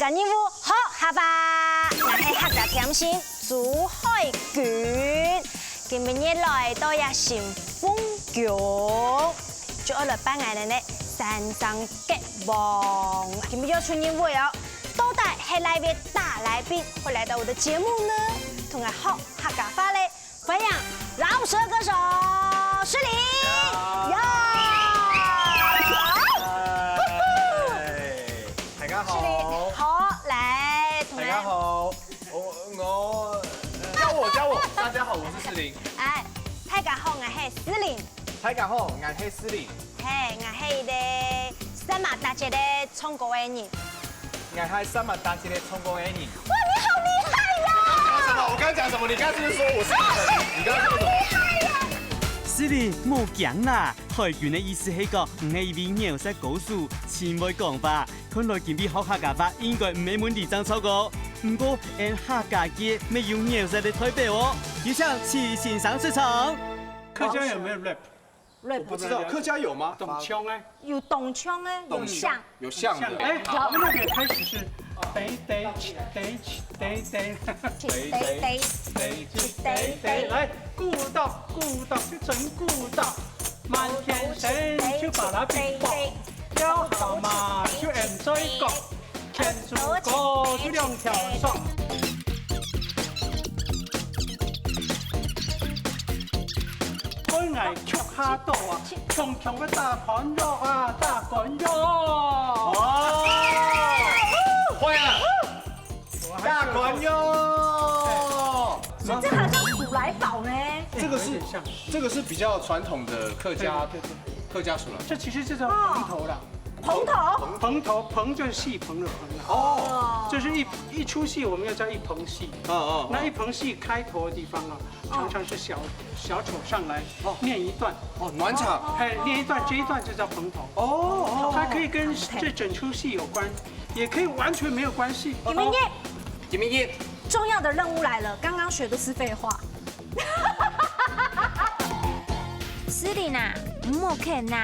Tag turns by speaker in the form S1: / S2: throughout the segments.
S1: 今日好下吧，我是客家甜心朱海娟。今日来到也新丰桥，就要来扮演的呢山上吉王。今日要出任务哦，到底是哪位大来宾会来到我的节目呢？同我好客家话嘞，欢迎饶舌歌手诗琳。
S2: 大家好。
S1: 好，来，
S2: 大家好，我教我，大家好，我是诗琳。
S1: 哎，大家好，我是诗琳。
S2: 大家好，我是诗琳。
S1: 嘿，我是一个三马大街的唱歌的人。
S2: 我是三马大街的唱歌的人。
S1: 哇，你好厉害呀！
S2: 什么？我刚刚讲什么？你刚刚是不是说我是你刚刚说什么？
S1: 厉害呀！
S3: 是哩，冇惊啦。海拳的意思係講唔係一位牛舌高手，前輩講法。看來今日學客家話應該唔係問題爭錯過。不過，按客家嘅沒有牛舌的代表哦。有請齊先生出場。
S4: 客家有没有 rap？
S1: rap
S2: 不知道客家有吗？
S4: 懂腔哎，
S1: 有懂腔哎，有像。
S2: 有像的。
S4: 哎，我们那个开始是得，来顾到就真顾到，满天神就把它比爆，要好嘛就 enjoy 搞，天主歌就两条爽。我爱曲下刀啊，强强的大盘肉啊，大盘肉。
S2: 哦，会了，大款哟。
S1: 这好像鼠来宝呢。
S2: 这个是比较传统的客家属了。
S4: 这其实就叫蓬头了。蓬就是戏棚的棚了。
S2: 哦，
S4: 就是一出戏我们要叫一棚戏。那一棚戏开头的地方啊，常常是小丑上来念一段。
S2: 暖场。
S4: 哎，念一段，这一段就叫蓬头。哦，它可以跟这整出戏有关，也可以完全没有关系。
S2: 김민기，
S1: 重要的任务来了，刚刚学的是废话。诗琳啊，唔好看呐，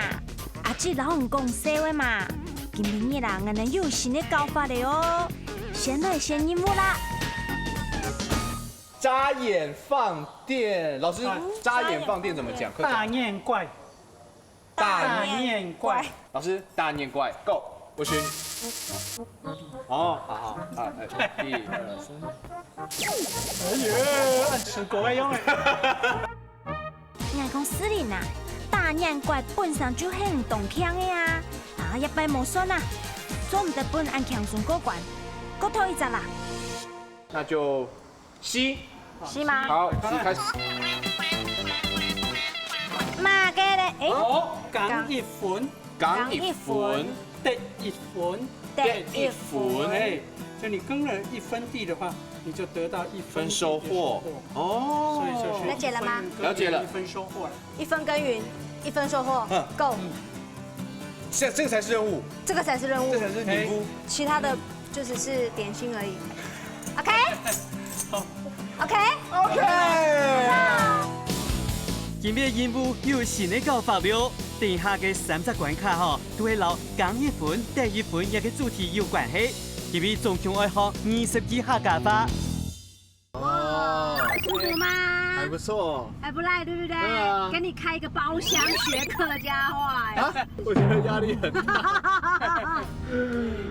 S1: 阿姐老唔讲说话嘛。今日啦，我们有新的搞法的哦。先来先任务啦。
S2: 眨眼放电，老师，眨眼放电怎么讲？
S4: 大念怪，大念怪。
S2: 老师，大念怪 ，Go， 我选。哦，好，一二三。
S4: 哎呀，按吃国外用的。
S1: 我讲诗琳啊，大念怪本身就很动腔的啊，一摆冇算啦，做唔得本按强顺过关，过头一集啦。
S2: 那就西。
S1: 是吗？
S2: 好，西开始。
S1: 马嘅咧，
S4: 讲一分，
S2: 讲一分，
S4: 得一分，
S2: 得一分。
S4: 哎，就你耕了1分地的话，你就得到1分
S2: 收获。哦，
S4: 所以就是
S1: 了解了吗？
S2: 了解了
S4: 1分收获了。
S1: 1分耕耘，1分收获，Go。
S2: 这个才是任务，
S1: 这个才是任务，
S2: 这才是礼物，
S1: 其他的就是点心而已。OK。
S4: 好。
S1: OK。
S3: 今日任務有新的搞法了，等下嘅30關卡吼，都係留講一分、得一分一個主題有關係。今日總共愛學20幾客家話。
S1: 哇，舒服吗？
S2: 还不错，
S1: 还不赖，对不对？
S2: 对啊
S1: 给你开一个包厢学客家话。
S2: 我觉得压力很大。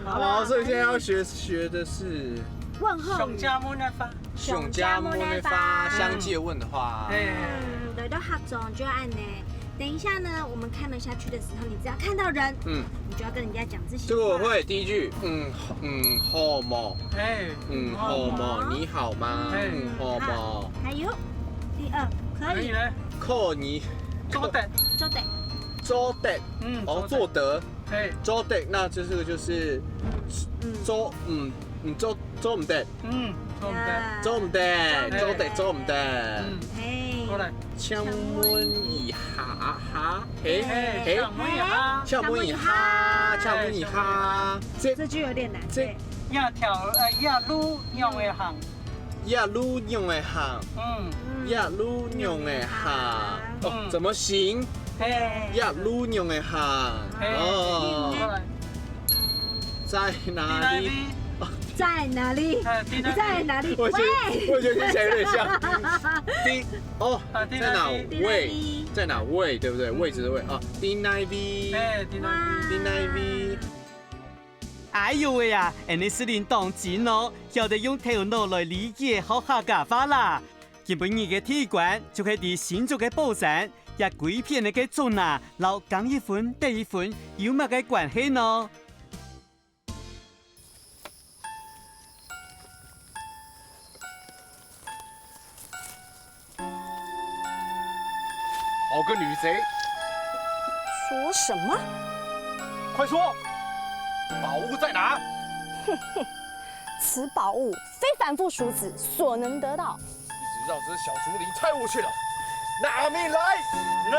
S2: 好，所以现在要学的是
S1: 问候
S4: 熊家木那发，
S2: 熊家木那发相借问的话。
S1: 来到客中就要按呢。等一下呢，我们开门下去的时候，你只要看到人，你就要跟人家讲这些。
S2: 这个我会，第一句，好吗？好吗？你好吗？好吗？
S1: 还有第二，可以。
S4: 呢？
S2: 扣你
S4: 做得，
S1: 做得。
S2: 做得，做得，做得，那这个就是做做唔得，做唔得，做唔得。
S4: 过来，
S2: 敲门一下哈，敲门一哈，
S1: 这句有点难。对。
S4: 要撸用的行，
S2: 呀撸用的行，呀撸用的行，哦，怎么行？呀撸用的行，哦，在哪里？
S1: 在哪里？
S4: 你
S1: 在哪里？
S2: 我觉得听起来有点像。在哪
S1: 第
S2: 位？在哪位？对不对？位置的位啊。D9V。
S4: 哎
S2: D9V。
S3: 哎呦喂呀！你是领当真哦，晓得用头脑来理解好客家话啦。今晡日嘅體館就係喺新竹嘅寶山，也幾片嘅嘅種啊，撈剛一分第一分有乜嘅關係呢？
S2: 好个女贼！
S1: 说什么？
S2: 快说，宝物在哪？
S1: 此宝物非凡夫俗子所能得到。
S2: 一直绕着小竹林太无趣了，拿命来！拿！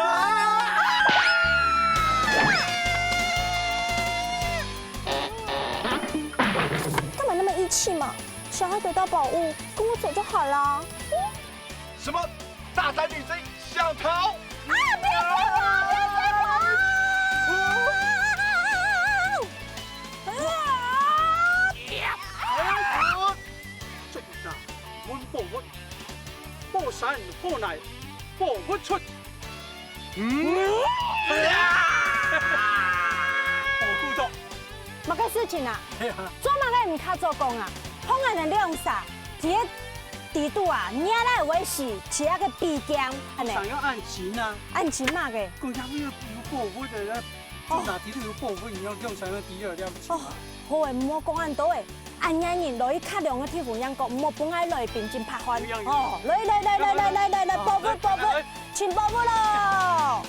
S1: 干嘛那么义气嘛？想要得到宝物，跟我走就好了。
S2: 什么大胆女贼想逃？
S1: 不要追我！
S4: 这那温宝物，宝山火乃宝物出。好故作。
S1: 乜嘅事情啊？做乜嘅唔卡做工啊？碰人嘅亮啥？这个地度啊，惹来为是其他嘅比姜，安尼
S4: 想要按情啊，
S1: 按情嘛嘅。
S4: 更加有宝物的人，哪地都有宝物，你要用才能第二了不起。
S1: 哦，好誒，唔好講咁多誒。按人人來卡量嘅鐵符人講，唔好本愛來邊前拍開。哦，來，寶物，請寶物咯！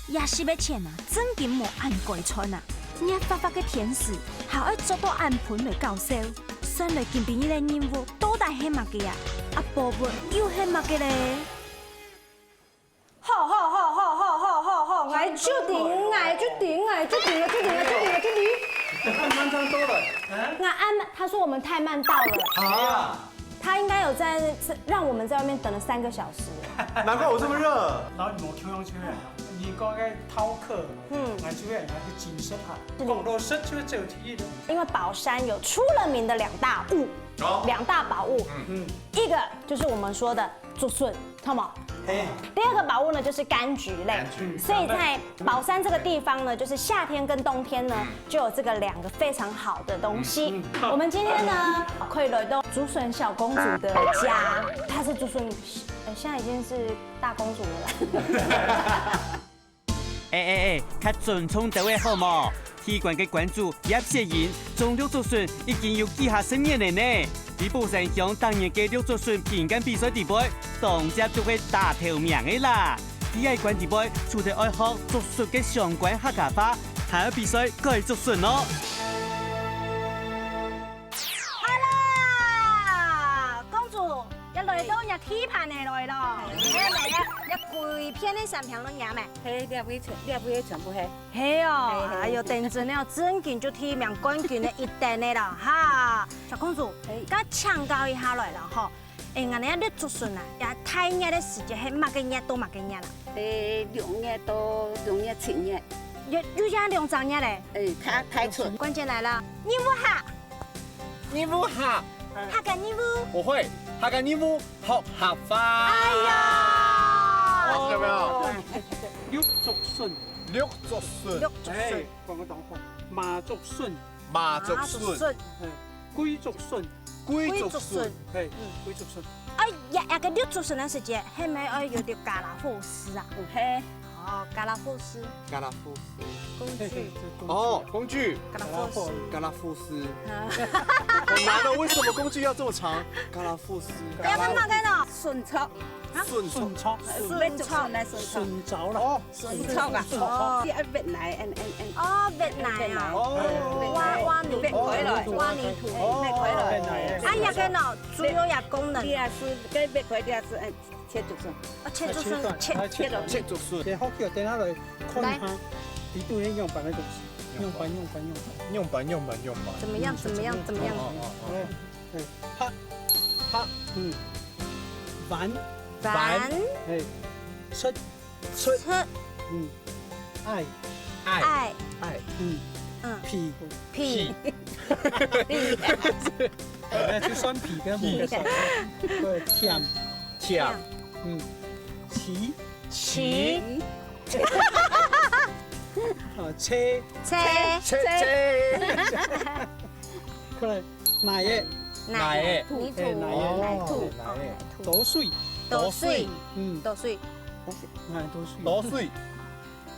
S5: 也是要錢啊，真金無按貴春啊！你發發嘅天使，還要做到按盤來搞笑，算來見邊一個任務都大係乜嘅啊？啊，寶物又係乜嘅咧？
S1: 好，我就頂。
S4: 慢上多了。
S1: 他說我們太慢到了。
S2: 啊！
S1: 他應該有在讓我們在外面等了3個小時。
S2: 難怪我這麼熱。
S4: 然後你冇抽人，你應該饕客，俺抽人係金色啊，講到色就走體的。
S1: 因為寶山有出了名的2大物，2大寶物，一個就是我們說的竹筍，好冇？第2個寶物呢，就是柑橘類，所以在寶山這個地方呢，就是夏天跟冬天呢，就有這個2個非常好的東西。我們今天呢，可以來到竹筍小公主的家，她是竹筍，現在已經是大公主了。
S3: 較尊重這位好冇？體館嘅館主葉謝賢種綠竹筍已經有幾下10年了呢。喺寶山鄉當年嘅綠竹筍評鑑比賽地杯，當接就會打頭名嘅啦。第2關地杯，除咗愛學竹筍嘅相關客家話，還有比賽改竹筍咯。
S1: 公主，一來到日鐵盤嚟來咯，一片啲成片攏飲咩？
S6: 嘿，你全部嘿。
S1: 係哦，哎呦，等陣了，真緊就鐵名冠軍的一定的啦，哈！小公主，咁請教一下來啦，嗬。我哋啲竹筍啊，也太熱的時節係乜嘅熱到乜嘅熱啦？
S6: 2月到2月7月。
S1: 又加2張熱嘞？
S6: 它太出。
S1: 關鍵來了，你唔哈？
S2: 你唔哈？
S1: 哈個你唔？
S2: 我會，哈個你唔學客話。
S1: 哎呀！
S2: 有沒有？
S4: 綠竹筍，
S2: 綠竹筍。
S4: 哎，講個當好，麻竹筍，
S2: 麻竹筍。
S4: 龜竹筍，
S2: 龜竹筍。
S4: 係龜竹筍。
S1: 哎呀，個綠竹筍嘅時節，係咪要有啲咖喱餈絲啊？
S6: 嘿。
S1: 哦，咖喱餈絲。
S2: 嘎拉夫斯。
S1: 工具。
S2: 哦，工具。
S1: 咖喱餈絲。
S2: 嘎拉夫斯。好難哦，為什麼工具要這麼長？嘎拉夫斯。
S1: 要睇乜嘅呢？
S6: 順促。
S2: 順
S4: 順促，
S6: 咩竹筍嚟順促？
S4: 順走啦。
S2: 哦，
S6: 順促啊！啲一別奶，
S1: 哦，別奶啊！挖泥
S6: 別佢來，
S1: 挖泥土。
S6: 別佢來。
S1: 哎呀，嘅呢，主要也功能。
S6: 你也是，跟別佢啲也是切竹筍。
S1: 切竹筍，切落。
S2: 切竹筍。
S4: 你好叫等下來看下，你都係用板嘅東西，用板。
S1: 怎麼樣？
S4: 哈，板，哎，出，愛，皮，
S1: 屁，
S4: 就酸皮跟母的时候，对，甜，
S2: 甜，
S4: 奇，
S1: 骑，
S4: 车，
S1: 车，
S4: 过来，奶耶，
S1: 奶，泥土，奶土，
S4: 多水，
S1: 多水，
S4: 多水，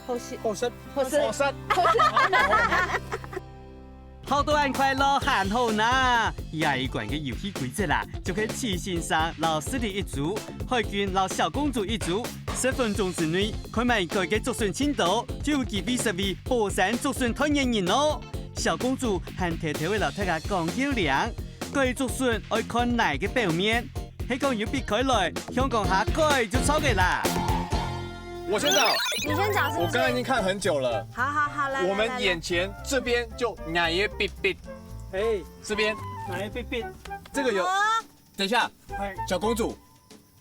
S4: 好食，
S3: 好多人快樂行好啦！廿一館嘅遊戲規則啦，就係齊先生、老師的一組，海軍、老小公主一組。10分鐘之內，佢哋改嘅作順簽到，就有機會成為寶山作順代言人咯。小公主和偷偷嘅老太家講要涼，改作順愛看奶嘅表面，係講要避開來，香港下改就錯嘅啦。
S2: 我先找，
S1: 你先找是不是？
S2: 我剛剛已經看很久了。
S1: 好，來。
S2: 我們眼前這邊就奶椰必必，
S4: 哎，
S2: 這邊
S4: 奶必必，
S2: 這個有。等一下，
S4: 哎，
S2: 小公主，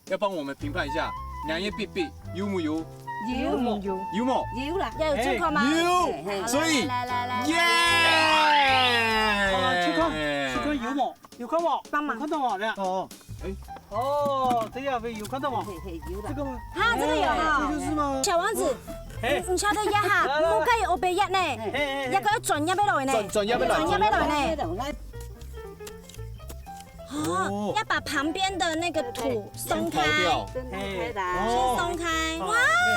S2: 要幫我們評判一下奶椰必必有冇有？
S6: 有冇？
S2: 有冇？
S6: 有啦，
S1: 要有這個嗎？
S2: 有，所以
S1: 來，
S2: 耶！
S4: 去看有冇？有看冇？
S1: 幫忙
S4: 有看到冇咧？哦，哦，這樣有看到冇？
S6: 有啦
S4: 這。個嗎？
S1: 啊，這個有
S4: 這
S1: 啊。
S4: 就是嗎？
S1: 小王子，
S4: 嘿，
S1: 唔曉得一下，冇計有白一呢，一個要轉一落來呢，
S2: 轉一落來
S1: 轉一落來呢。
S6: 呢？
S1: 哦，要把旁邊的那個土鬆開，
S2: 掉。
S6: 真的可以的。
S1: 先鬆開。哇！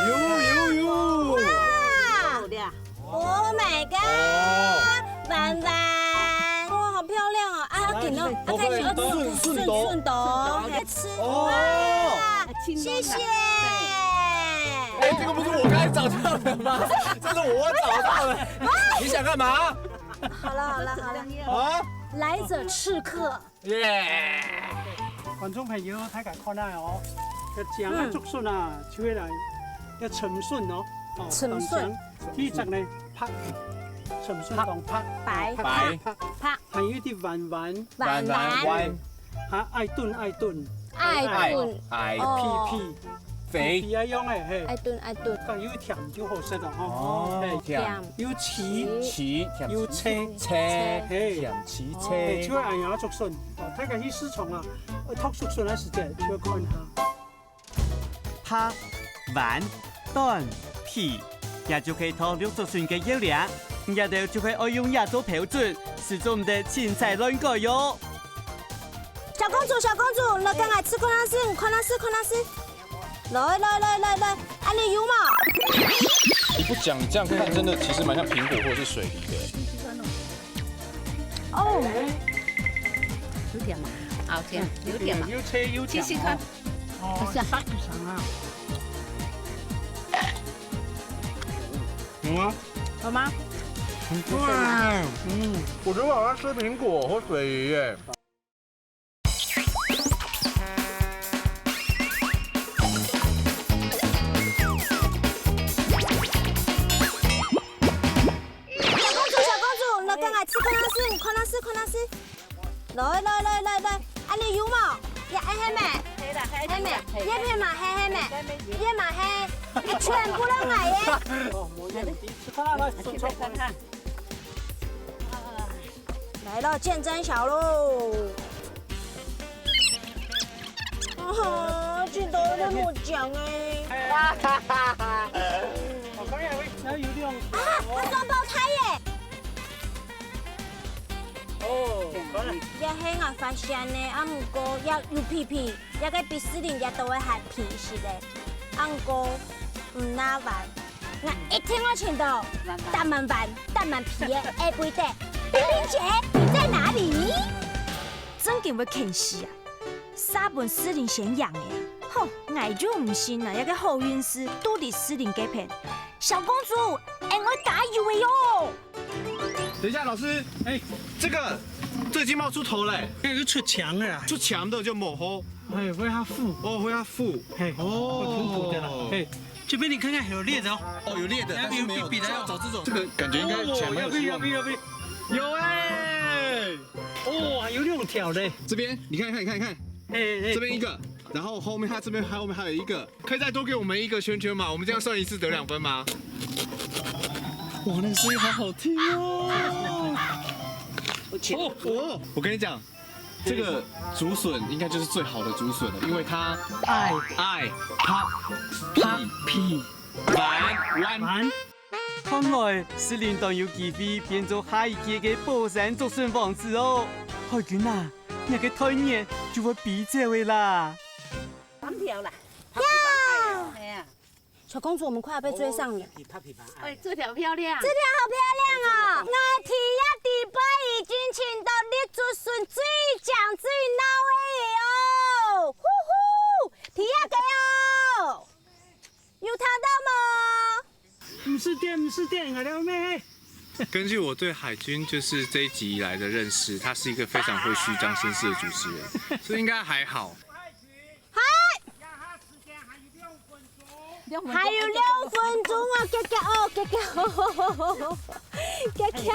S2: 有。
S1: 哇
S6: 有的。
S1: ！Oh my god！婉婉，哇，好漂亮哦！啊，要點哦，要開始順斗，來吃。哇！謝謝。
S2: 哎，這個不是我剛才找到的嗎？這是我找到的。你想幹嘛？
S1: 好了，
S2: 啊？
S1: 來者刺客。
S2: 耶！
S4: 觀眾朋友睇下看下哦，一講啊竹筍啊，就會來一沉筍哦，
S1: 沉筍，
S4: 呢隻呢拍，沉筍當拍，
S1: 白
S2: 白
S1: 拍，
S4: 還有啲彎彎，
S1: 婉婉，
S4: 嚇愛燉，
S1: 愛燉，
S2: 矮
S1: 哦
S4: 皮
S2: 肥
S4: 皮一樣誒，係，
S1: 愛燉，
S4: 但要甜就好食咯，
S2: 哦
S4: 嗬，
S2: 甜
S4: 要似
S2: 騎
S4: 要車，
S2: 車甜騎車。
S4: 就會按下竹筍，睇下去市場啊，托竹筍嘅時節就要看下。
S3: 拍、玩、燉、皮，也就可以拖六作順嘅優良，也就就可以愛用也做標準，始終唔得青菜亂改喲。
S1: 小公主，你剛才吃看那是，看那是，來，啊你有冇？
S2: 你不講，你這樣看真的其實蠻像蘋果或者是水梨的。
S1: 哦，
S6: 有點嘛，好甜，有點嘛。
S4: 要車要甜，
S6: 試試看。
S4: 哦，塞住上啊。
S1: 好嗎？
S2: 哇，我覺得我要吃蘋果或水梨耶。
S1: 看那是，來，啊你有冇？呀，黑咩？黑咩？一片嘛黑咩？一嘛黑，你全部都係嘅。
S4: 哦，冇嘢，吃看來，順速看看。
S1: 來了，見真小咯。見到都冇講哎。
S4: 我今日會有兩
S1: 啊，它雙胞胎耶！
S4: 哦，可能。
S1: 一係我發現呢，啊唔過一有皮皮，一個比斯林也都會係皮實的，啊唔過唔難玩。我一聽我聽到蛋滿玩、蛋滿皮嘅，哎不對，冰冰姐你在哪裡？
S5: 真叫要傾死啊！沙本斯林先養嘅啊，吼，我就唔信啦，一個好運師都佇斯林嗰片。小公主，我加油嘅喲！
S2: 等一下，老師，哎，這個最近冒出頭嘞，
S4: 要出牆嘅啦，
S2: 出牆的就抹紅，
S4: 哎，會下腐，
S2: 哦，會要腐，
S4: 嘿，會腐腐的啦，嘿，這邊你看看有裂的哦，
S2: 哦，有裂的，但是沒有，
S4: 比的
S2: 要找這種，這個感覺應該前面有希望，有哎，
S4: 哦，還有兩條嘞，
S2: 這邊你看，
S4: 哎，
S2: 這邊一個，然後後面它這邊後面還有一個，可以再多給我們一個圈圈嗎？我們這樣算一次得2分嗎？哇，那个声音好好听哦！我跟你讲，这个竹笋应该就是最好的竹笋了，因为它爱啪屁玩。
S3: 看来司令当有机会变做下一届的宝山竹笋王子哦。海军啊，那个太年就会比这位啦。
S6: 3条啦。哎呀，
S5: 小公主，我们快要被追上了。
S6: 哎，这条漂亮。
S5: 这条好漂亮哦！我提亚迪杯已经请到你竹笋最奖最闹的哦！呼呼，提亚给哦，有查到吗？
S4: 唔是电，我了咩？
S2: 根据我对海军就是这一集以来的认识，他是一个非常会虚张声势的主持人，所以应该还好。
S5: 还有6分钟啊！加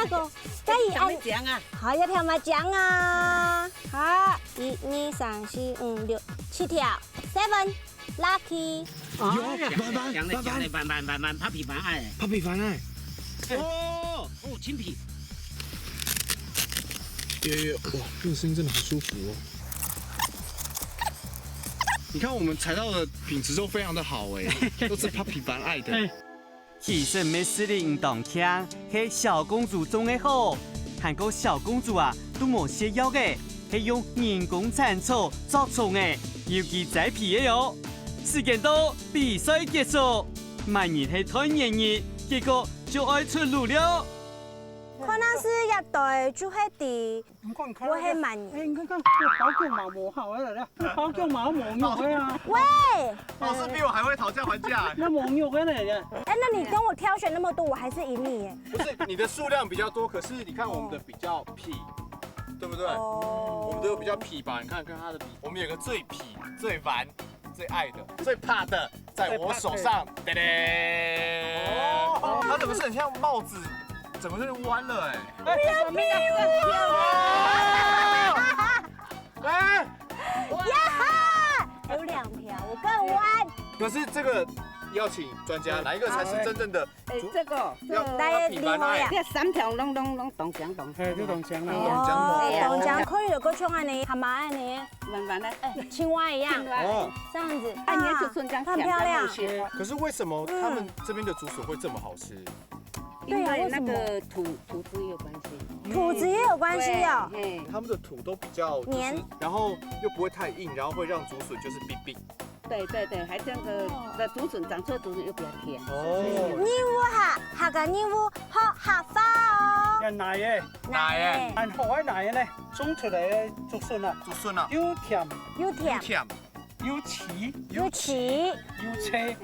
S5: 个，加一
S6: 麻将啊！
S5: 好，要跳麻将啊！好，1、2、3、4、5、6、7条，7 lucky。
S7: 慢，拍皮爱。
S2: 拍皮凡爱。
S7: 哦，青皮。
S2: 哇，这个声音真的好舒服哦。 你看我们采到的品质都非常的好哎，都是 Papi 凡爱的。
S3: 其实没司令唔当腔，是小公主种的好。韩国小公主啊，都冇写药嘅，是用人工产草做出的，尤其栽皮的哟。时间到，比赛结束，明日是团圆日，结果就爱出炉了。
S5: 可能是一代就係啲，我係慢
S4: 哎，你看，這好腳毛磨好了，好腳毛磨肉的啊！
S5: 喂，
S2: 老师比我还会讨价还价。
S4: 那磨肉的呢？
S5: 哎，那你跟我挑选那么多，我还是赢你耶。
S2: 不是你的数量比较多，可是你看我们的比较痞，对不对？我们的有比较痞吧？你看他的痞，我们有个最痞、最玩、最爱的、最怕的，在我手上。噔噔。哦，它怎么是很像帽子？ 整个就是弯了哎！不要逼我！哎，
S5: 呀，有2条，我更弯。
S2: 可是这个要请专家，哪一个才是真正的？
S6: 哎，这个
S5: 来厉害呀！
S6: 这3条拢同江同。
S4: 哎，这同江
S5: 哦，同江可以有个像安尼，蛤蟆安尼，
S6: 慢的，
S5: 青蛙一样，
S2: 哦，
S5: 这样子，
S6: 按年就春江
S5: 很漂亮。
S2: 可是为什么他们这边的竹笋会这么好吃？
S6: 因为那个土质有关系，
S5: 土质也有关系哦。
S2: 他们的土都比较
S5: 黏，
S2: 然后又不会太硬，然后会让竹笋就是冰冰。
S6: 对，还这个的竹笋长出的竹笋又比较甜。
S2: 哦。
S5: 你有下個你有學下花哦。
S4: 奶嘅，按好嘅奶嘅咧，種出嚟嘅竹筍啊，
S2: 竹筍啊，
S4: 又甜
S5: 又甜
S4: 又齊
S5: 又齊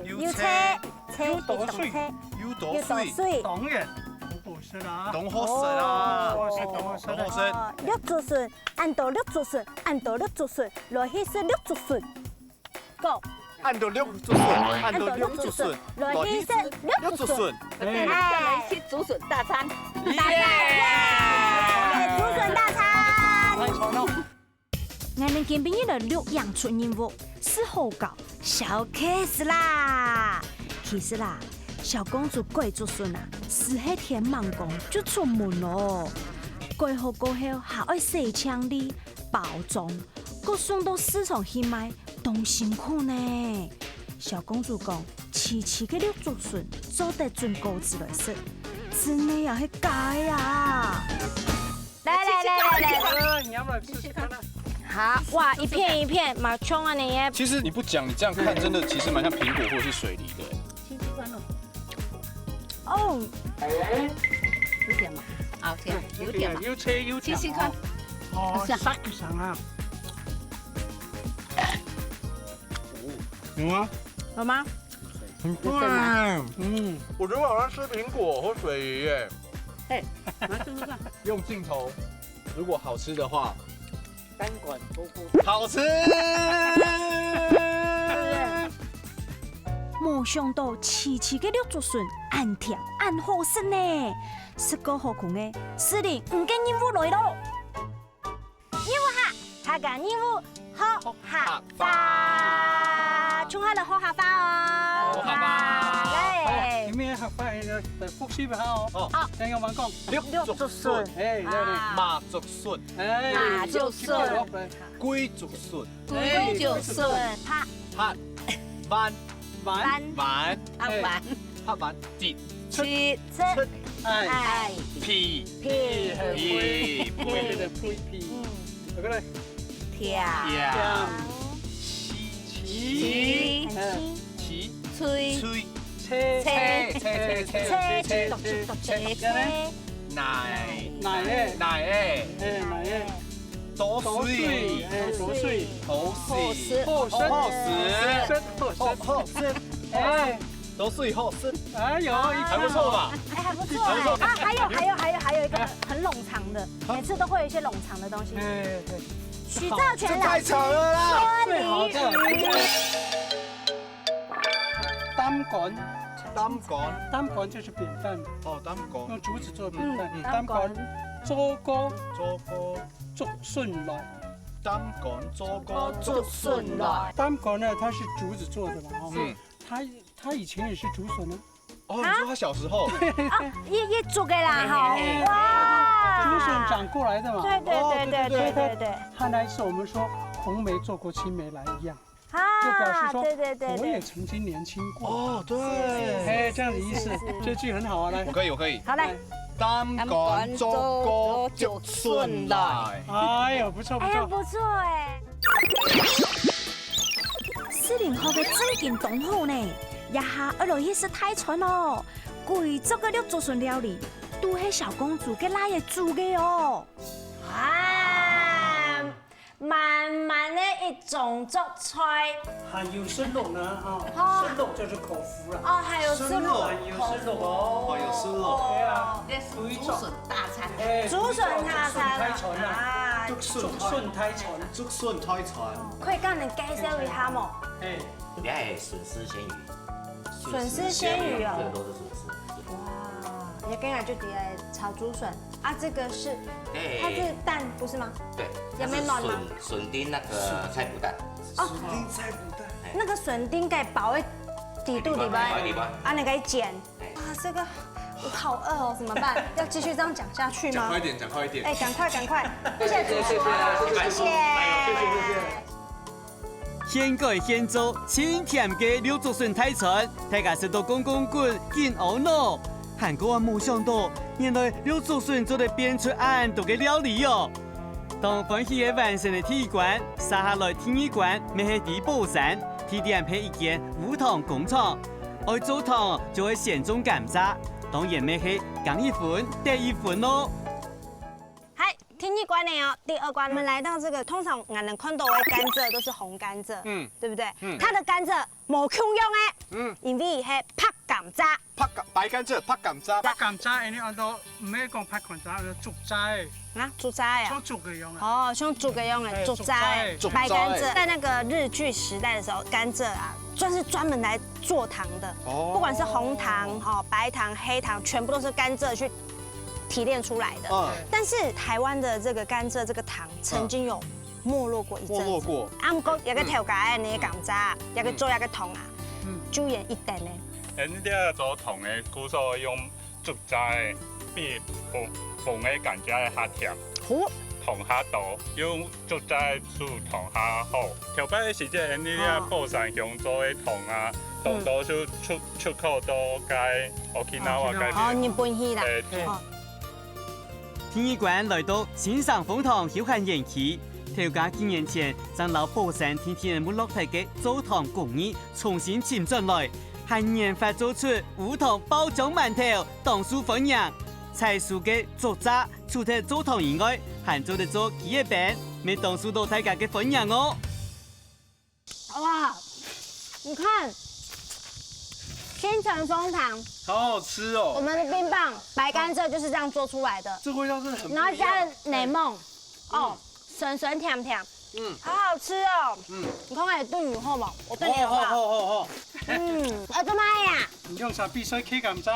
S4: 又車
S5: 又車
S4: 又多水
S2: 又多水，
S4: 當然好食啦，
S2: 懂好食啦，
S4: 懂好食。
S5: 綠竹筍，按到綠竹筍，按到綠竹筍，落去是綠竹筍，Go。
S2: 按到6竹筍，按到6竹筍，
S5: 落去是綠竹筍，
S6: 再来吃竹笋大餐，
S5: 大餐，竹筍大餐。我哋見邊一個6樣出任務是好搞小 case 啦。其實啦，小公主貴竹筍啊，是喺天盲公就出門咯。貴好過後，還要洗槍理包裝，各送到市場去賣，都辛苦呢。小公主講，次嘅綠竹筍做得準高質來食，真係要去改啊！來，
S4: 你要不要試試看啊？
S5: 好哇，一片一片，马冲啊你也。
S2: 其实你不讲，你这样看真的其实蛮像苹果或者是水梨的。
S5: 哦，
S6: 有甜嘛？好甜，有甜嘛？
S4: 又車又甜。
S6: 試試看。
S4: 哦，殺唔上啊？有嗎？
S5: 有嗎？
S2: 很棒。我觉得好像吃苹果或水梨耶。
S6: 哎，拿试试看。
S2: 用镜头，如果好吃的话。
S6: 单管姑姑，
S2: 好吃。
S5: 冇想到次嘅綠竹筍按甜按好食呢，食個好窮嘅，司令5件任務來咯。任務下個任務學下花，衝下嚟學下花哦。
S2: 學下花。
S5: 嚟。
S4: 點咩？學法嚟複習下哦。
S2: 哦，
S4: 聽我講講，
S2: 六竹筍，
S4: 誒，
S2: 馬竹筍，
S4: 誒，
S1: 馬竹筍，
S2: 龜竹筍，
S6: 龜竹筍，
S2: 拍板
S4: 玩
S2: 板
S6: 拍板，
S2: 拍板節
S6: 出
S4: 誒，
S6: 愛
S2: 皮
S1: 屁
S2: 皮
S4: 配的配皮，嗰個咧，
S6: 跳
S2: 呀
S4: 旗，
S6: 旗
S2: 旗
S6: 吹
S2: 吹
S4: 車，
S2: 奶
S4: 奶咧，
S2: 奶
S4: 誒奶咧，
S2: 多
S4: 多水，
S2: 水
S4: 誒多水，
S2: 好事
S4: 好食，
S2: 好事
S4: 好食，誒，
S2: 多水好事，
S4: 哎呦，
S2: 还不錯吧？
S5: 哎，还不错哎。啊，还有一个很冗长的，每次都会有一些冗长的东西。
S4: 哎，
S5: 许兆全老
S2: 太
S5: 师
S2: 長了啦！
S4: 最好的擔桿，擔桿就是扁擔，
S2: 哦，擔桿，
S4: 用竹子做扁擔，
S5: 擔桿
S4: 做歌
S2: 做
S4: 竹筍來。
S2: 擔桿做歌
S6: 竹筍來，
S4: 擔桿呢，它是竹子做的嘛，哦，
S2: 嗯
S4: 它以前也是竹筍呢，
S2: 哦，你說他小時候，
S5: 也煮给啦哈，哇，
S4: 竹筍長過來的嘛，
S5: 对，
S4: 它來是我們說紅梅做過青梅來一樣，就表示
S5: 啊，
S4: 說
S5: 对，
S4: 我也曾經年輕過，
S2: 哦，對，
S4: 哎，這樣的意思，這句很好啊，來
S2: 我，可以，
S5: 好嘞，
S2: 擔桿做歌竹筍來，
S4: 哎呦，不錯不
S5: 哎呀，
S4: 錯，
S5: 不错哎。 40後嘅真件凍好呢，一下一落去食泰餐哦，貴族嘅綠竹筍料理，都係小公主嘅奶爺煮嘅哦。
S1: 啊，滿滿的一種作菜
S4: 還有生肉呢，
S1: 哦
S4: 啊，生肉就是口福了，
S1: 哦，還有豬肉
S4: 還有生肉哦，
S2: 有生肉
S4: 對啊，
S6: 這是竹筍大餐。
S4: 哎
S1: 竹筍泰餐
S4: 泰餐啊，
S1: 啊，
S4: 竹筍泰餐，
S2: 竹筍太長，
S1: 可以跟人介紹一下冇？
S4: 哎，
S8: 你看筍絲鮮魚，
S1: 筍絲鮮魚哦
S8: 這個都是筍絲。
S1: 哇，也跟人就底下炒竹筍啊，這個是
S8: 對
S1: 它是蛋不是嗎？
S8: 對，
S1: 有沒有卵嗎？
S8: 筍丁那個菜脯蛋，
S1: 那個筍丁該包喺底肚裡邊，
S8: 裡邊
S1: 啊，你可以剪。
S8: 哎
S1: 哇，這個我好餓哦，怎麼辦？要繼續這樣講下去嗎？
S2: 點，講快一點。
S1: 哎，趕快，謝謝主廚，謝謝。
S3: 現改現做清甜嘅綠竹筍泰餐，大家食到公滾，見餓咯。韓國我冇想到，原來綠竹筍做得變出咁多嘅料理哦。當歡喜嘅完成嘅體育館，殺下來體育館咪係地寶山，地點配一間無糖工廠。愛做糖就會先種甘蔗，當然咪係減一分得一分咯。
S1: 嗨，聽一關呢哦，第二關，我們來到這個，通常俺能看到的甘蔗都是紅甘蔗，對不對？它的甘蔗冇空用誒，因為係拍甘蔗，
S2: 白甘蔗，拍甘蔗，
S4: 拍甘蔗，你按到唔係講拍甘蔗，係竹蔗，
S1: 啊，竹蔗啊
S4: 做。竹嘅用啊，
S1: 哦，像煮嘅用的竹蔗、
S2: 竹
S1: 白甘蔗，
S2: 蔗
S1: 在那個日據時代的時候，甘蔗啊，算是專門來做糖的。
S2: 哦
S1: 不管是紅糖、哦白糖、黑糖，全部都是甘蔗去提煉出來的。
S2: 嗯，
S1: 但是台灣的這個甘蔗這個糖曾經有沒落過一陣子。
S2: 沒落過。
S1: 啱講有個調解的那個甘蔗，有個做有個糖啊，就鹽一定呢。
S9: 你啲做糖嘅，古所用竹蔗比紅嘅甘蔗係較甜。
S1: 好。
S9: 糖較多，用竹蔗做糖較好。後擺嘅時節，你啲寶山鄉做嘅糖啊，多數出口到街Okinawa嗰
S1: 哦，
S9: 啲。
S1: 日本去啦。
S9: 誒，
S3: 體育館來到欣賞楓糖休閒園區，頭家幾年前將老寶山天天沒落地嘅做糖工藝重新請轉來，還研發做出無糖包裝饅頭，當屬歡迎。菜蔬嘅竹蔗除咗做糖以外，還做得做幾個餅，咪當屬到大家嘅歡迎哦。
S1: 哇，你看，千層楓糖。
S2: 好好吃
S1: 我
S2: 哦，
S1: 們的冰棒白甘蔗就是這樣做出來的，
S4: 這味道真的很不一樣，
S1: 然後加了檸檬，哦，酸酸甜甜，好好吃哦，你看看你對你好不好？我對你好不好？
S4: 好，
S1: 我做乜呀？
S4: 你用啥必須 K 甘蔗，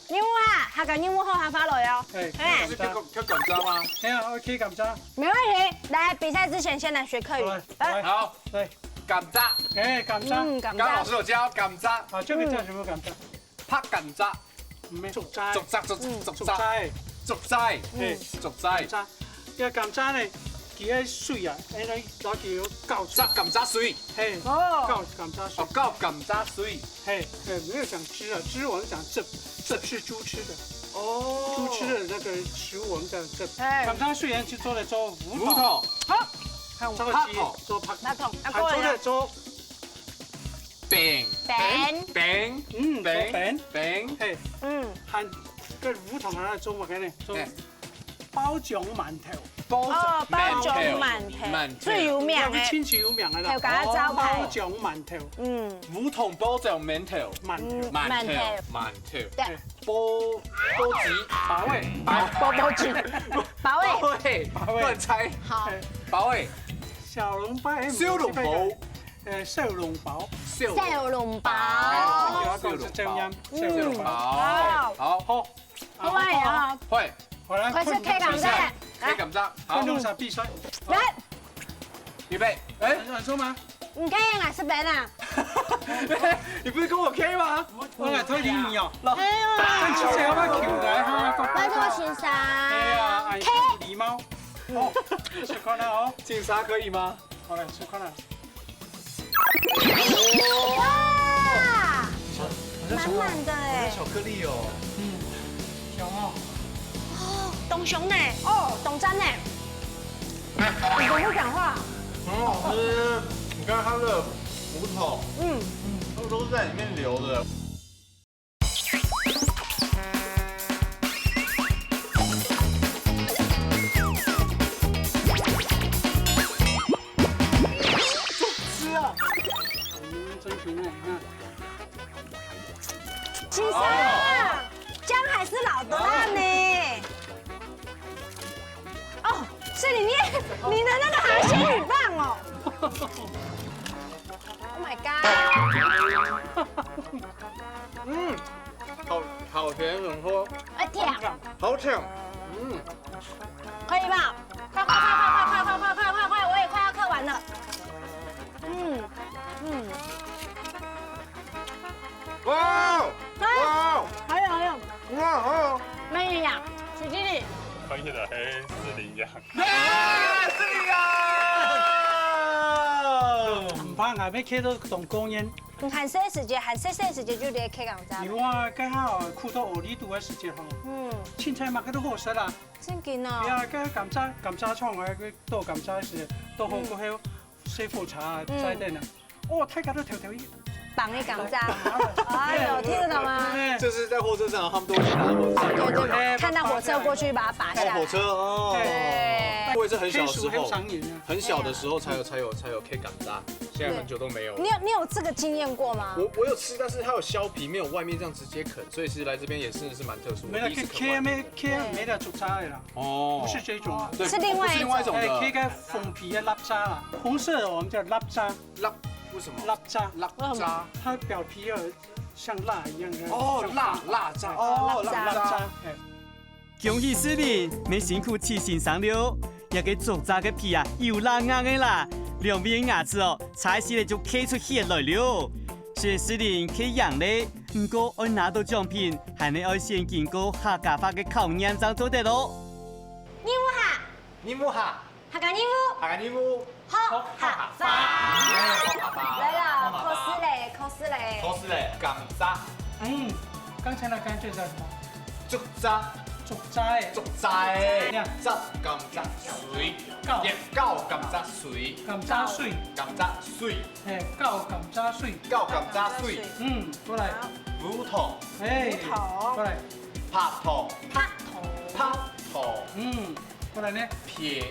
S1: 任務啊，下個任務後還發來哦，
S4: 哎
S1: 哎，
S2: 是跳甘蔗嗎？
S4: 係啊，我 K 甘蔗，
S1: 沒問題。來比賽之前先來學課語，來，
S2: 好，
S4: 對，
S2: 甘蔗，
S4: 哎，甘蔗，
S1: 甘蔗
S2: 剛老師，有教甘蔗，
S4: 啊，這個叫什麼甘蔗？
S2: 拍甘蔗，
S4: 唔係竹齋，
S2: 竹蔗，
S4: 竹齋，
S2: 竹蔗，
S4: 嘿，
S2: 竹蔗，
S4: 蔗。呢個甘蔗咧，佢喺水啊，誒你攞叫高
S2: 榨甘蔗水，
S4: 嘿，
S1: 哦
S4: 高甘蔗水
S2: 哦，，高甘蔗水，
S4: 嘿，沒有講汁啊，汁我們講汁，汁是豬吃的，
S2: 哦，
S4: 豬吃的那個食物我們叫汁。
S1: 哎
S4: 甘蔗水咧就做嚟做
S2: 芋
S4: 芋頭，
S2: 頭，
S1: 好，
S4: 做
S2: 拍頭
S4: 做拍
S1: 拍頭啊
S4: 還做
S1: 過嚟啦
S4: 嚟做
S2: 餅，
S1: 餅，
S2: 餅，
S4: 做餅，
S2: 餅，
S4: 嘿，
S1: 嗯，
S4: 含個芋頭嚟做乜嘅呢？做
S2: 哎
S4: 包醬饅頭，
S1: 哦，包醬饅頭最有名嘅，
S4: 親戚有名嘅啦，
S1: 還有加招
S4: 包
S1: 牌，
S4: 醬饅頭，
S1: 嗯，
S2: 芋頭包醬饅頭，
S4: 饅頭，
S1: 饅頭
S2: 饅頭，
S1: 對，
S2: 波子，
S4: 把味，
S1: 包子，包味，
S2: 喂，亂猜，
S1: 好，
S2: 包味，
S4: 小籠包，
S2: 小籠包，
S4: 小籠包，
S2: 小
S1: 小籠包，
S4: 有一個是正音，小
S2: 籠
S4: 籠包，
S2: 包，好，
S4: 好，
S1: 好啊，啊，
S2: 會，
S4: 好啦，
S1: 快速 K 感啫，
S2: 可以咁揸，好
S4: 觀，眾實必須，
S1: 來，
S2: 預備，誒，
S4: 你說嗎？
S1: 唔可以啊，食餅啊，
S2: 你不是跟我 K 嗎？
S4: 我嚟推你唔要，
S1: 哎呀，
S4: 跟住有乜橋嘅哈？
S1: 拜託先生
S4: 哎呀，
S1: ，K，
S4: 禮貌，好，吃飯啦哦，
S2: 警察可以嗎？
S4: 好嚟吃飯啦。
S1: 哇，滿滿的哎，
S2: 巧克力哦，
S4: 有哦，
S1: 董熊呢？哦，董真呢？你怎么不讲话？
S2: 很好吃。你看它的骨头，
S1: 嗯，
S2: 它们都是在里面流的。吃啊！
S4: 真甜哎，你看。
S1: 先生，姜还是老的辣呢。哦，是你的那个航仙女棒哦。Oh my god！
S2: 嗯，好甜，很喝，
S1: 哎甜，
S2: 好甜。
S1: 可以吧？快，我也快要嗑完了。
S2: 哇哇
S1: 还有，
S2: 哇！
S1: 慢一点，水经理。
S9: 可以的，嘿，是羚羊。
S2: 是你啊！
S4: 唔怕硬俾 K 到同公煙，
S1: 喊谁时间，喊谁时间就直接 K 港站。
S4: 如果家下酷到學呢度嘅時節吼，凊彩物嘅都好食啦。
S1: 真勁啊！
S4: 係啊，家甘蔗廠嘅佢多甘蔗時，都好過喺水庫茶齋店啊。哦，睇下都條條魚。
S1: 绑一港站，哎呦，聽得到嗎？
S2: 就是在火車上，他們都會拿火車上。
S1: 對對，看到火車過去，把它拔下來。
S2: 火車哦。
S1: 對。
S2: 我也是很小的時候，
S4: 很
S2: 很小的時候才有 K 感渣，現在很久都沒有。
S1: 你有這個經驗過嗎？
S2: 我有吃，但是它有削皮，沒有外面這樣直接啃，所以其實來這邊也是蠻特殊的。
S4: 沒了 K 沒得竹渣的啦，
S2: 哦，
S4: 不是這種，
S2: 對，
S1: 是另外一種
S2: 的。
S4: K 個封皮的蠟渣啦，紅色的我們叫蠟渣，
S2: 為什麼？
S4: 蠟渣，
S2: 蠟渣，
S4: 它表皮有像蠟一樣的。
S2: 哦，蠟渣，哦，蠟渣。
S3: 恭喜詩玲，你辛苦吃先生了，一個竹渣嘅皮啊，又辣硬嘅啦，兩邊牙齒哦，踩起嚟就揢出血來了。謝詩玲去贏咧，唔過我拿到獎品，係你要先經過客家話嘅考驗才做得咯。
S2: 尼木哈，
S1: 客家尼姆，好客家。來了，cos 嘞，
S2: 感渣。
S4: 剛才那感覺叫什麼？
S2: 竹渣，
S4: 竹渣，
S2: 渣感渣水，高感渣水，
S4: 甘渣水，高甘渣水，過來，
S2: 芋頭，
S4: 過來，
S2: 拍頭，
S4: 過來呢，
S2: 餅，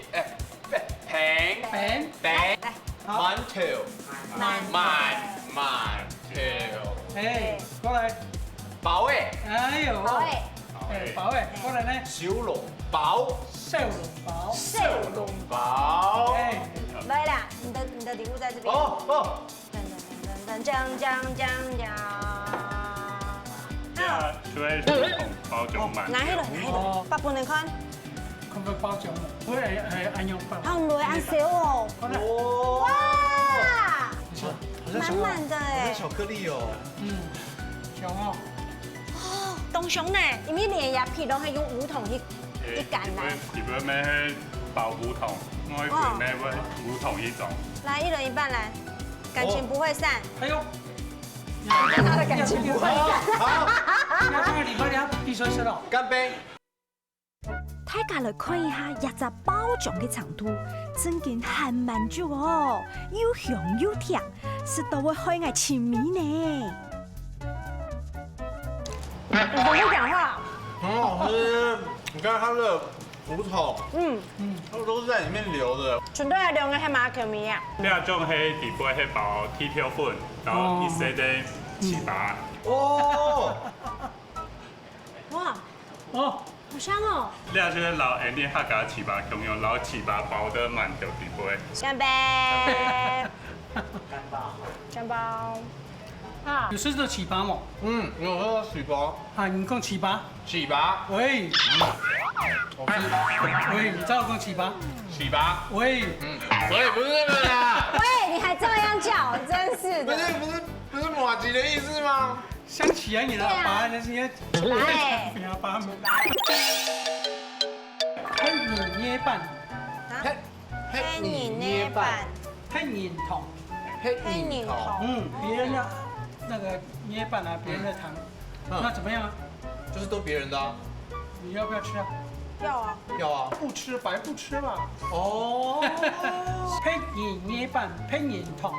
S4: 好，
S2: 饅頭，
S4: 過來，
S2: 包味，
S4: 哎呦，包味，過來呢，
S2: 小籠包，
S4: 小籠包，
S1: 來啦，你的禮物在這邊。
S2: 哦，
S1: 噔，
S9: 所以是同包就滿。
S1: 哪迄個？8分的款。
S4: 佢咪包醬，佢係按樣包。
S1: 好耐按小哦。哇！滿滿的哎。
S2: 巧克力哦。
S4: 小哦，
S1: 东熊呢，因为连叶皮拢係用梧桐一杆啦。
S9: 日本咩係爆梧桐，我佢咩會梧桐一種。
S1: 来，一人一半来，感情不会散。
S4: 哎呦，
S1: 他的感情不会散。
S4: 你要看看礼拜两必须吃了。
S2: 干杯！
S5: 大家来看一下椰子包装的长度，真件很满足哦，又香又甜，是都会害我沉迷呢。
S1: 你不会讲话。
S2: 很好吃，你看它的胡桃，它们都是在里面流的。
S1: 全都係兩個係馬球迷啊！
S9: 呢一種係地杯係包鐵條粉，然後一些的糍粑。
S2: 哦，
S1: 哇，
S4: 哦，
S1: 好香哦！
S9: 呢一種老人啲客家糍粑，仲用老糍粑包的饅頭地杯。
S1: 乾杯！乾包啊！
S4: 有吃到糍粑冇？
S2: 有喝到糍粑，
S4: 啊，你讲糍粑？
S2: 糍粑，
S4: 喂，
S2: 我吃
S4: 喂，你知道讲糍粑？
S2: 糍粑，
S4: 喂，
S2: 所以不是那个啦，
S1: 喂，你还这样叫，真是的。
S2: 不是马吉的意思吗？
S4: 想起来你的粑，那是你
S1: 来，
S4: 你要粑。黑泥捏板，
S1: 黑你捏板，
S4: 黑泥桶，
S2: 黑
S1: 黑你头，
S4: 别人的那个捏板啊，别人的糖，那怎么样啊？
S2: 就是都别人的啊，
S4: 你要不要吃啊？
S1: 要啊！
S2: 要啊。
S4: 不吃白不吃嘛。
S2: 哦，
S4: 黑泥捏板，黑泥桶。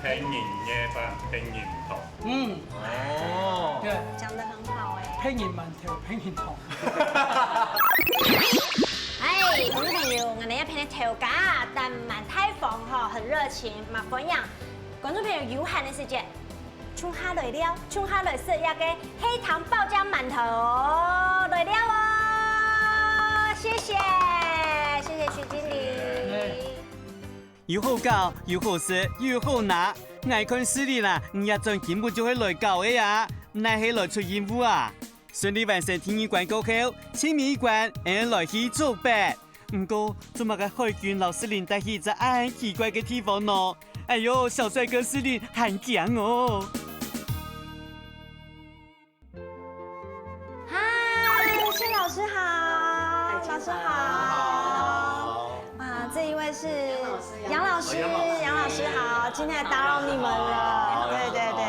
S9: 黑人嘅飯，黑人頭。
S2: 哦，
S4: 对，
S1: 讲得很好哎。
S4: 黑泥饅頭，黑泥桶。
S1: 哎，觀眾朋友，我哋一片嘅調價，但滿太房哈，很熱情，嘛分享。觀眾朋友有限嘅時間，衝下來了，衝下來食一個黑糖爆漿饅頭來了哦！謝謝，謝謝徐經理。
S3: 又好搞，又好食，又好拿。愛看視力啦，一陣根本就會來搞的呀，乃係來出任務啊！順利完成天意關過後，清明一關，來去做白。不過，做乜個海軍老師領帶去一個很奇怪嘅地方呢？哎呦，小帥哥司令很強哦！
S1: 嗨，謝老師好，老師好。哇，這一位是楊老師，楊老師好，今天來打擾你們了。對對對。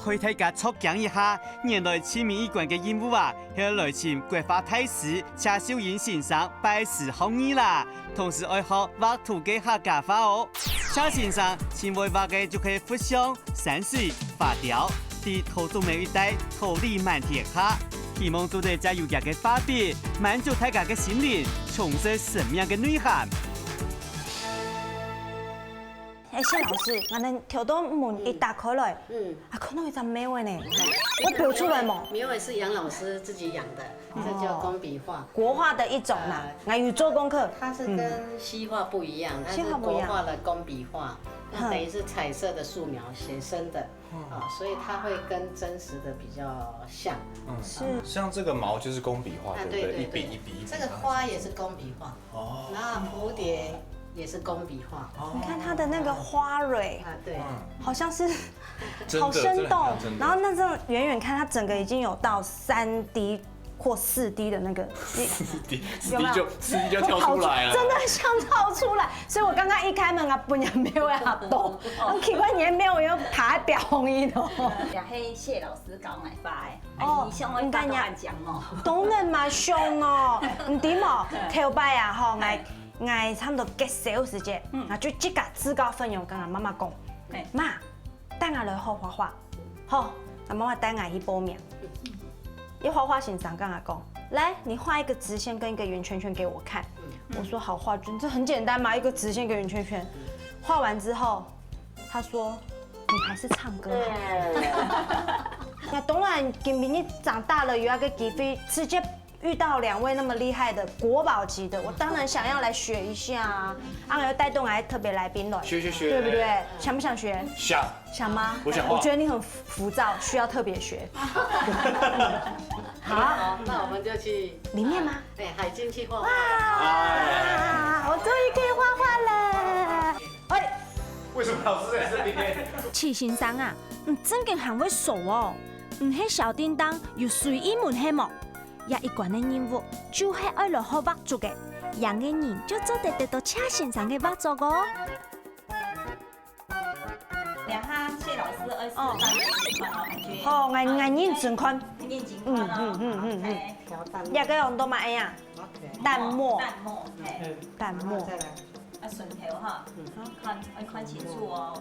S3: 開大家撮講一下，原來清明一關嘅任務啊，係來請國花大使謝秀英先生拜師學藝啦，同時愛學畫圖嘅客家話哦。謝先生前會畫嘅就係福相、山水、花雕，啲土中美一帶桃李滿天下，希望做得加有嘅畫筆，滿足大家嘅心靈，重拾生命嘅內涵。
S1: 哎，謝老師，我哋跳到門一打開來，看到一張眉尾呢，我表出來冇？
S6: 眉尾是楊老師自己養的，這叫工筆畫，
S1: 國畫的一種啦。我有做功課。
S6: 它是跟西畫不一樣，它是國畫的工筆畫，那等於是彩色的素描寫生的，所以它會跟真實的比較像。
S1: 是。
S10: 像這個毛就是工筆畫，對不對？
S6: 對，
S10: 一筆一筆。
S6: 這個花也是工筆畫，哦，然後蝴蝶也是工筆畫。
S1: 你看它的那個花蕊，
S6: 對，
S1: 好像是好生動，然後那種遠遠看，它整個已經有到3D或4D 的那個
S2: 4D就跳出來了，
S1: 真的像跳出來。所以我剛剛一開門啊，本人沒有要動，很奇怪，你沒有要爬在表紅衣的。
S11: 也係謝老師搞藝發嘅，哦，像我大都係講哦，
S1: 當然嘛凶哦，唔點哦，頭擺啊吼，我差不多結少時間，我就即刻自告奮勇跟我媽媽講，媽，帶我來學畫畫，好，我媽媽帶我去報名。一畫畫欣賞，跟我講，來，你畫一個直線跟一個圓圈圈給我看。我說好，畫卷，這很簡單嘛，一個直線，一個圓圈圈。畫完之後，他說，你還是唱歌好。那當然，今明你長大了，有那個機會，直接遇到2位那麼厲害的國寶級的，我當然想要來學一下啊！我要帶動來特別來賓了，
S2: 學，
S1: 對不對？想不想學？想嗎？
S2: 我想。
S1: 我覺得你很浮躁，需要特別學。
S6: 好，那我們就去
S1: 裡面嗎？
S6: 對，海軍去畫畫。
S1: 哇！我終於可以畫畫了。哎，
S10: 為什麼老師在這邊？
S5: 齊先生啊，真嘅很會數哦。唔系小叮当，又随意门系莫。也一关的任务就是爱落好画作嘅，让嘅人就做得到车先生嘅画作个。
S11: 两哈，谢老师24张感觉。
S1: 好，我认真看。
S11: 认真看哦。
S1: 也个用多嘛哎呀？淡墨。淡墨。
S11: 再来。啊，顺条哈，看清楚哦。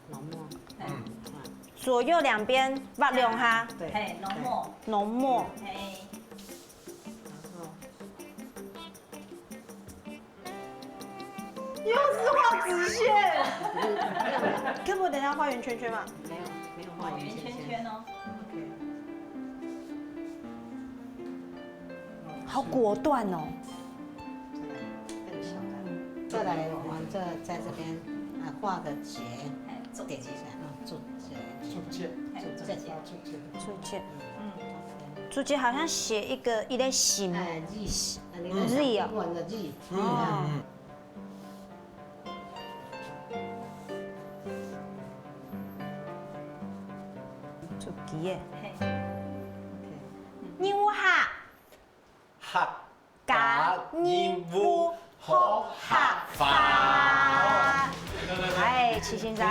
S6: 浓墨。
S1: 左右两边画两下。
S6: 对。
S11: 嘿，浓墨。
S1: 浓墨。
S11: 嘿。
S1: 又是画直线。可不等下画圆圈圈嘛？
S6: 没有画圆圈圈
S11: 哦。
S1: 好果断哦。
S6: 更小的。再来，我们在这边画个结，点一下注解。
S1: 注解好像写一类形。
S6: 日哦。英文的日。
S1: 注记任务下。
S2: 客家任務學客法。
S1: 哎，齐先生。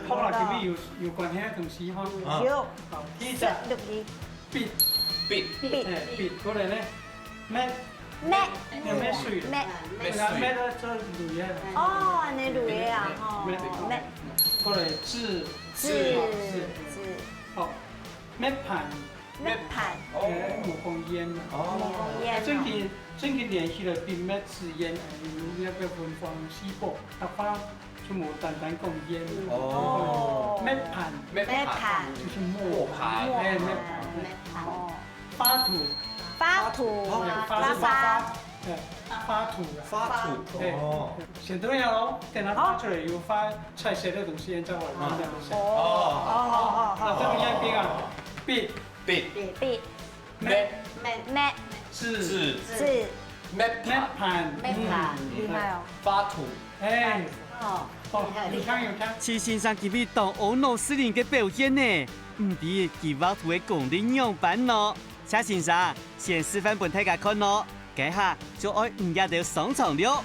S4: 好啦，前面有關係同時哈。
S1: 有。
S4: 記住。筆。筆過嚟咧，咩？有咩水？
S1: 咩
S4: 咧做鹵嘢。
S1: 哦，安尼鹵嘢啊，咩？
S4: 過嚟字。好，咩盤？
S1: 咩盤？
S4: 木工煙。最近聯繫了邊咩字煙，那個文房細部，他發就冇單講煙。哦。咩盤？就是磨盤。咩盤？哦。發土。哦，先等一下咯，等它發出來有發彩色的東西，再往裡面寫。好。那這邊邊啊，筆。
S1: 咩？
S2: 字。
S4: 咩盤？
S1: 厲害哦。
S2: 發土。
S4: 哎。有看。
S3: 齐先生今日當歐諾司令嘅表現呢，唔比佢畫圖嘅功力樣板咯。車先生先示範俾大家看咯，接下就愛唔一定上場了。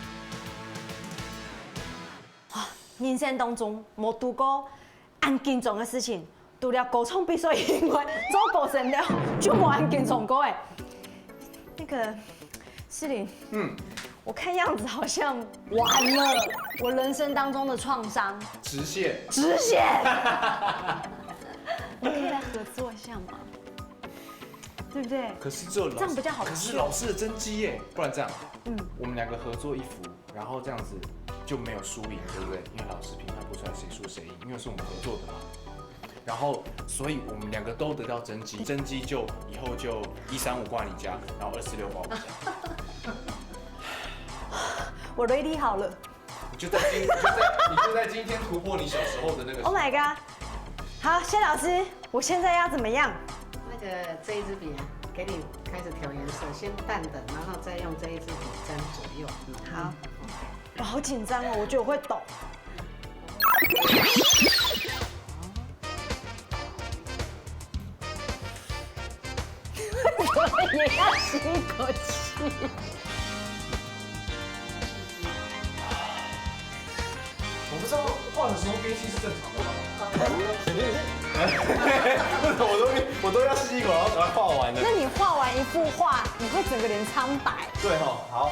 S1: 人生當中冇遇過咁緊張嘅事情，除了歌唱比賽以外，做歌神了就冇咁緊張過哎。那個司令，我看樣子好像完了，我人生當中的創傷。
S2: 直線。
S1: 我可以來合作一下嗎？對不對？
S2: 可是这
S1: 樣比較好。
S2: 可是老師的真跡耶，不然這樣，我們兩個合作一幅，然後這樣子就沒有輸贏，對不對？因為老師評判不出來誰輸誰贏，因為是我們合作的嘛。然後，所以我們兩個都得到真跡，真跡就以後就135掛你家，然後246掛我家。
S1: 我 ready 好了。
S2: 你就在今天突破你小時候的那個。
S1: Oh my god！ 好，謝老師，我現在要怎麼樣？
S6: 這一支筆給你開始調顏色，先淡的，然後再用這一支筆針左右。
S1: 好，我好緊張哦，我覺得我會抖。我也要吸一口氣。
S2: 我不知道畫的時候憋氣是正常的嗎？肯定。我都要吸一口，然後趕快畫完了。
S1: 那你畫完一幅畫，你會整個臉蒼白。
S2: 對哈，好。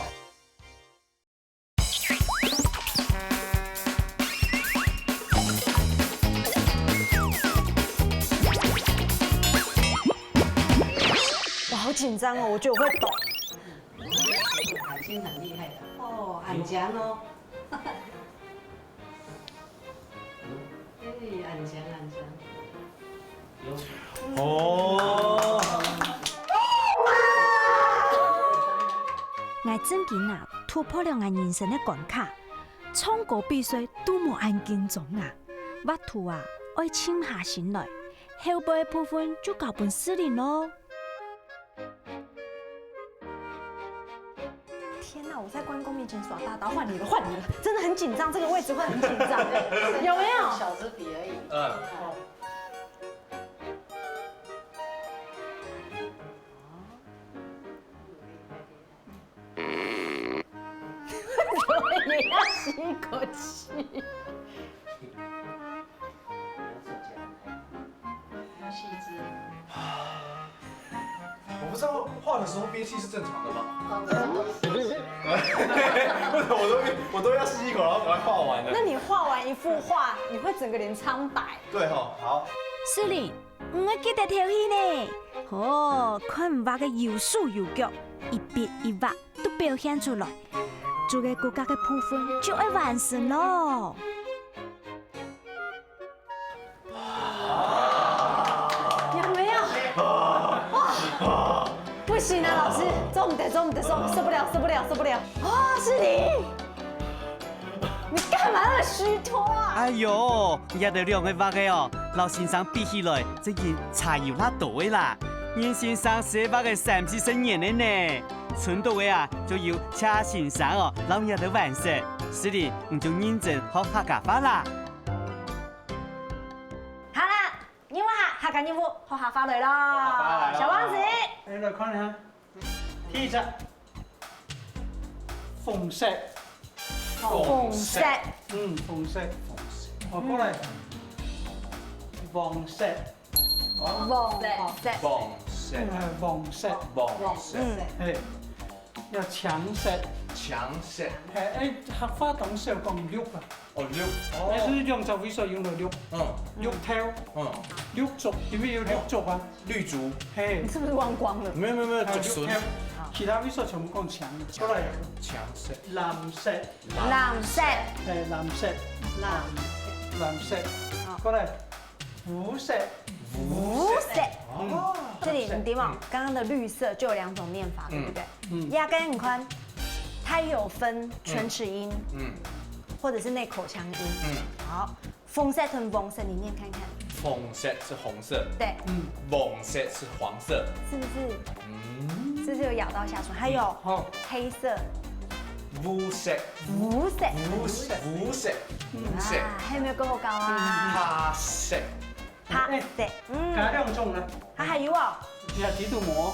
S2: 我好緊張哦，我覺得我會抖。
S6: 已經很厲害了哦，很強哦。很強。
S2: 哦。
S5: 我真緊啊，突破了我人生的關卡，唱歌比賽都冇咁緊張啊！畫圖啊，愛靜下心來，後背部分就交俾司令咯。
S1: 天哪！我在關公面前耍大刀，換你了，真的很緊張，這個位置會很緊張，有沒有？
S6: 小支筆而已。也要吸一口气。要吸一支。
S10: 我不知道画的时候憋气是正常的吗？我都要吸一口，然后赶快画完了。
S1: 那你画完一幅画，你会整个脸苍白。
S10: 对哈，好。
S5: 司令，唔要记得调戏呢。哦，看唔画嘅有数有脚，一笔一画都表现出来，做嘅骨骼嘅部分就会完成咯。
S1: 有没有？哇！不行啊，老师，做唔得，受不了！啊，是你干嘛那么虚脱啊？
S3: 哎呦，也得两个画嘅哦，老先生比起来，真件差有那多的啦。严先生写画嘅30生年的呢，存到嘅啊就要恰先生哦，老也得完成。是的，你就认真学客家话啦。
S1: 好啦，任务下，下个任务學下法律咯。小王子，
S4: 你來看下，第一隻鳳石，
S1: 紅色，
S4: 鳳石，我過嚟，黃石，
S1: 黃色，
S10: 黃色，
S4: 黃石，係，有橙石，係，客家懂時候講綠啊，但是用就會所用到綠，綠頭，綠竹，點解要綠竹啊？
S10: 綠竹，
S4: 係
S1: 你，是不是忘光了？
S10: 沒有，竹筍，
S4: 其他會所全部講橙，過嚟，
S10: 強色，
S4: 藍石，
S1: 藍色，
S4: 係藍石，藍石，過嚟，湖石，
S1: 無色。这里你点哦，刚刚的绿色就有2种念法，对不对？压根很宽，它有分全齿音，或者是内口腔音。好，枫色跟黄色，你念看看。
S10: 紅色是紅色，
S1: 对，
S10: 黃色是黃色，
S1: 是不是？是不是有咬到下唇？还有黑色、
S10: 烏色，
S1: 无色，
S10: 啊，
S1: 还有没有更高啊？
S10: 黑色，
S1: 它色，
S4: 加2種啦，
S1: 它还有哦，
S4: 有幾度膜，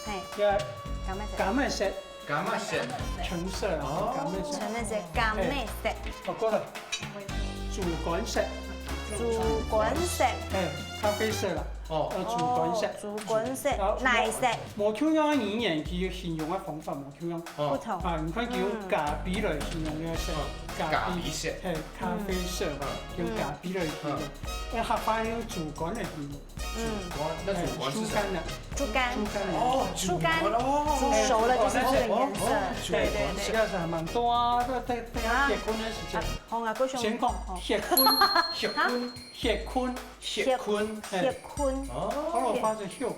S1: 嘿，
S4: 有
S1: 干咩色？
S4: 橄欖石，
S10: 橄欖石，
S4: 橙色啊，橄欖石，
S1: 橙咩色？干咩色？
S4: 我過嚟，竹竿石，
S1: 竹竿色。
S4: 咖啡色啦，竹竿石，
S1: 竹竿色，奶色，
S4: 無抽樣語言佢形容嘅方法無抽樣，
S1: 不同。
S4: 唔可以叫咖比來形容呢個色，
S10: 咖比色，
S4: 係咖啡色，叫咖比來形容，因為客家用竹竿嚟形容，
S10: 那竹竿是什麼？
S1: 竹竿，
S10: 竹竿，
S1: 煮熟了就是這個顏色。對，
S4: 而家就係蠻多啊，都係結婚嘅時間。
S1: 紅啊，高雄。
S4: 先講結婚。可能發咗血坤。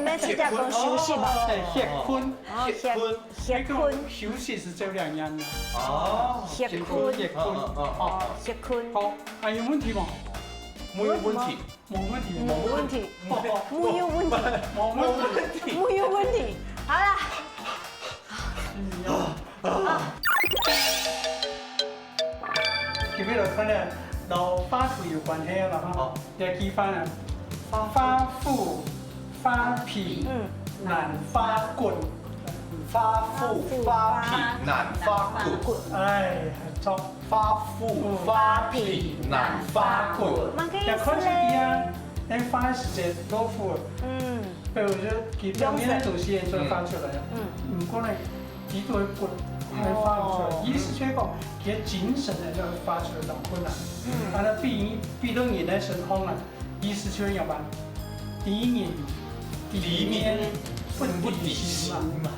S1: 咩是叫講休息吧？
S4: 血坤。
S1: 血坤。
S4: 休息是這兩樣的。
S1: 血坤。血坤。
S4: 好，還有問題嗎？
S10: 沒有問題。
S1: 好啦。
S4: 佢邊度分咧？老花土有關係啦哈，也記翻啊，花腹、花皮、難花棍，
S10: 花腹、花皮、難花棍。
S4: 哎，錯，
S10: 花腹、花皮、難花棍。
S4: 也可以啲啊，你花時間多付。譬如說佢兩邊做事嘢再發出嚟啊，唔過嚟幾多棍。係發唔出嚟，意思即係講佢嘅精神咧就發出嚟就困難。但係比到人嘅身康啊，意思就係要辦第一年不離心嘛。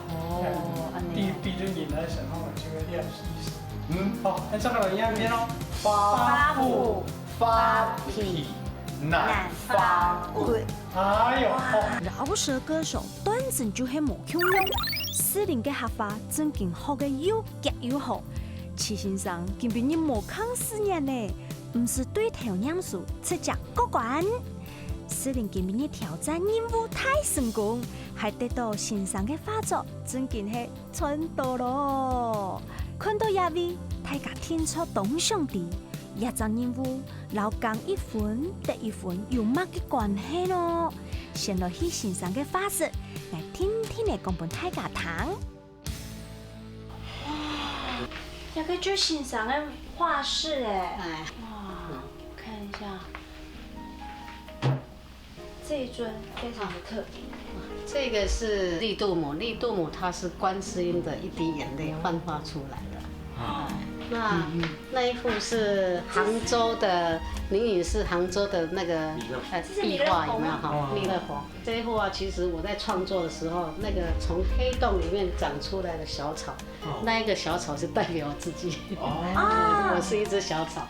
S4: 比到人嘅身康啊，就係呢個意思。好，你這個嚟一邊咯，
S1: 花腹、
S10: 花皮、難花棍。
S4: 哎呦，
S5: 饒舌歌手段正就係無腔用。司令嘅客話真經學嘅又夾又好，齊先生見別人無抗4年呢，唔是對頭念書直接過關。司令見別人挑戰任務太成功，還得到先生嘅發作，真經係賺到咯。看到亞位，大家聽出董兄弟，一陣任務老講1分得1分有乜嘅關係咯？先來去先生嘅發誓。來聽聽你講本大家聽。这个就欣赏的画室哎，
S6: 哎，
S5: 哇，看一下，这一尊非常的特别。
S6: 这个是利度母，利度母它是观世音的一滴眼泪幻化出来的。那一幅是杭州的灵隐寺杭州的那个壁画有没有哈？弥勒佛这一幅啊，其实我在创作的时候，那个从黑洞里面长出来的小草，那一个小草是代表我自己，我是一只小草，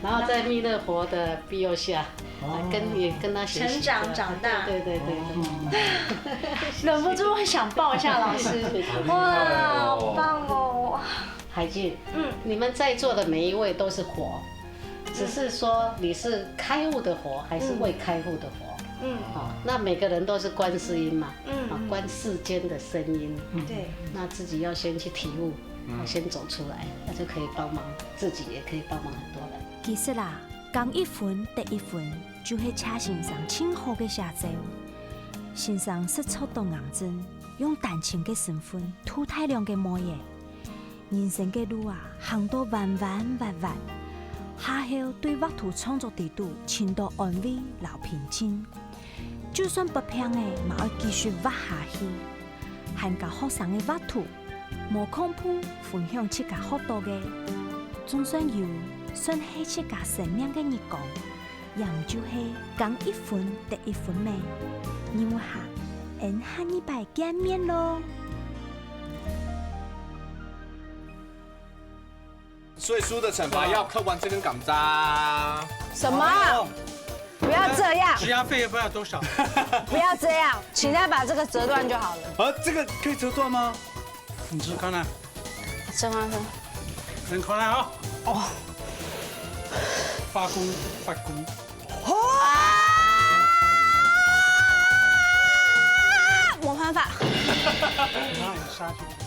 S6: 然后在弥勒佛的庇佑下，跟他学习
S5: 成长长大，
S6: 对，
S5: 忍不住会想抱一下老师，哇，好棒哦！
S6: 海静，你们在座的每一位都是佛，只是说你是开悟的佛还是未开悟的佛。好，那每个人都是观世音嘛，观世间的声音。
S5: 对，
S6: 那自己要先去体悟，先走出来，那就可以帮忙自己，也可以帮忙很多人。
S5: 其实啦，讲一分得一分，就是车身上清好嘅写照，身上色彩都硬真，用淡青嘅身份，涂太亮嘅模样。人生嘅路啊，行到弯弯弯弯，下后对沃土创作地度，寻到安慰、留平静。就算不平嘅，嘛要继续挖下去。还教学生嘅沃土，无恐怖，分享自家学到嘅，总算有，算系自家生命嘅日光，也唔就是讲一分得一分咩？你们下，下一拜见面咯。
S2: 所以输的惩罚要嗑完这根港渣。
S1: 什么？不要这样！
S4: 质押费也不知道多少。
S1: 不要这样，请再把这个折断就好了。
S2: 这个可以折断吗？
S4: 你试看看。
S1: 折断分。
S4: 很可能啊。哦。发功。
S1: 模仿法。
S4: 然后你杀去。